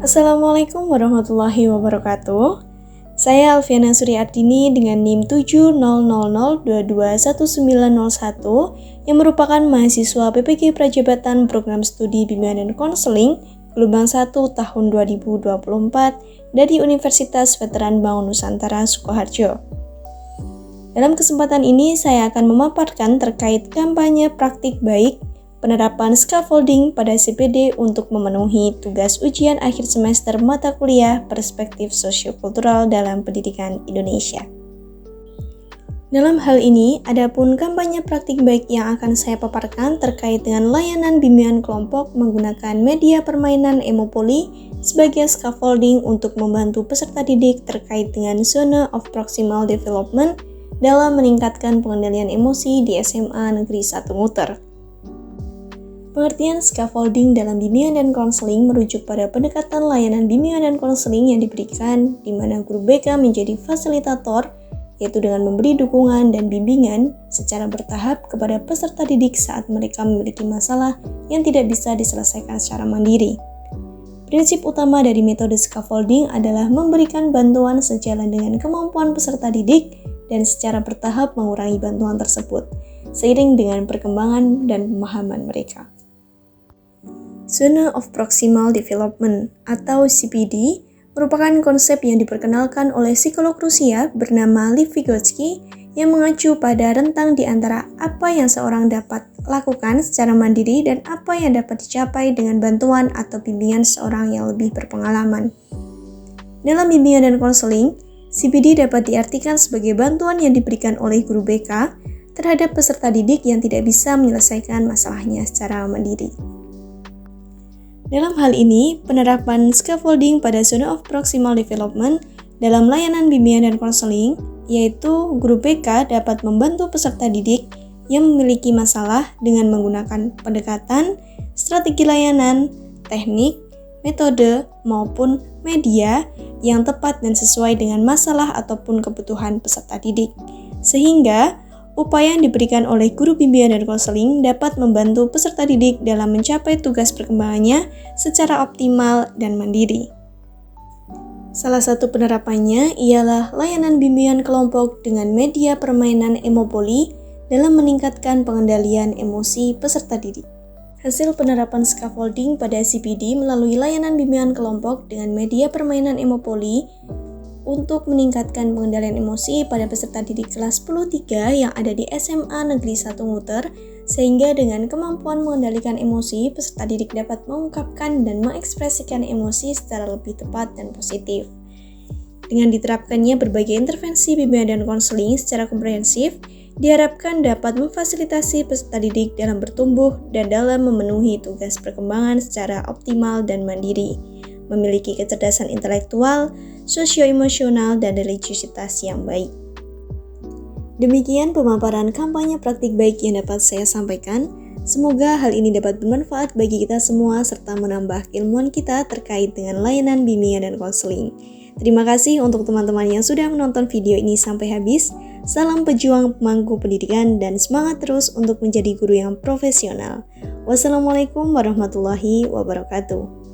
Assalamualaikum warahmatullahi wabarakatuh. Saya Alfiana Suryardini dengan NIM 700022191 yang merupakan mahasiswa PPG Prajabatan Program Studi Bimbingan dan Konseling Gelombang 1 tahun 2024 dari Universitas Veteran Bangun Nusantara Sukoharjo. Dalam kesempatan ini saya akan memaparkan terkait kampanye praktik baik penerapan scaffolding pada CPD untuk memenuhi tugas ujian akhir semester mata kuliah Perspektif Sosiokultural dalam Pendidikan Indonesia. Dalam hal ini, adapun kampanye praktik baik yang akan saya paparkan terkait dengan layanan bimbingan kelompok menggunakan media permainan Emopoli sebagai scaffolding untuk membantu peserta didik terkait dengan zona of proximal development dalam meningkatkan pengendalian emosi di SMA Negeri 1 Muter. Pengertian scaffolding dalam bimbingan dan konseling merujuk pada pendekatan layanan bimbingan dan konseling yang diberikan di mana guru BK menjadi fasilitator, yaitu dengan memberi dukungan dan bimbingan secara bertahap kepada peserta didik saat mereka memiliki masalah yang tidak bisa diselesaikan secara mandiri. Prinsip utama dari metode scaffolding adalah memberikan bantuan sejalan dengan kemampuan peserta didik dan secara bertahap mengurangi bantuan tersebut, seiring dengan perkembangan dan pemahaman mereka. Zona of Proximal Development atau CPD merupakan konsep yang diperkenalkan oleh psikolog Rusia bernama Lev Vygotsky yang mengacu pada rentang di antara apa yang seorang dapat lakukan secara mandiri dan apa yang dapat dicapai dengan bantuan atau bimbingan seorang yang lebih berpengalaman. Dalam bimbingan dan konseling, CPD dapat diartikan sebagai bantuan yang diberikan oleh guru BK terhadap peserta didik yang tidak bisa menyelesaikan masalahnya secara mandiri. Dalam hal ini, penerapan scaffolding pada zona of proximal development dalam layanan bimbingan dan konseling, yaitu guru BK dapat membantu peserta didik yang memiliki masalah dengan menggunakan pendekatan, strategi layanan, teknik, metode, maupun media yang tepat dan sesuai dengan masalah ataupun kebutuhan peserta didik. Sehingga, upaya yang diberikan oleh guru bimbingan dan konseling dapat membantu peserta didik dalam mencapai tugas perkembangannya secara optimal dan mandiri. Salah satu penerapannya ialah layanan bimbingan kelompok dengan media permainan Emopoli dalam meningkatkan pengendalian emosi peserta didik. Hasil penerapan scaffolding pada CPD melalui layanan bimbingan kelompok dengan media permainan Emopoli untuk meningkatkan pengendalian emosi pada peserta didik kelas 10-3 yang ada di SMA Negeri 1 Muter, sehingga dengan kemampuan mengendalikan emosi, peserta didik dapat mengungkapkan dan mengekspresikan emosi secara lebih tepat dan positif. Dengan diterapkannya berbagai intervensi bimbingan dan konseling secara komprehensif, diharapkan dapat memfasilitasi peserta didik dalam bertumbuh dan dalam memenuhi tugas perkembangan secara optimal dan mandiri, memiliki kecerdasan intelektual, sosio-emosional, dan religiusitas yang baik. Demikian pemaparan kampanye praktik baik yang dapat saya sampaikan. Semoga hal ini dapat bermanfaat bagi kita semua serta menambah keilmuan kita terkait dengan layanan bimbingan dan konseling. Terima kasih untuk teman-teman yang sudah menonton video ini sampai habis. Salam pejuang pemangku pendidikan dan semangat terus untuk menjadi guru yang profesional. Wassalamualaikum warahmatullahi wabarakatuh.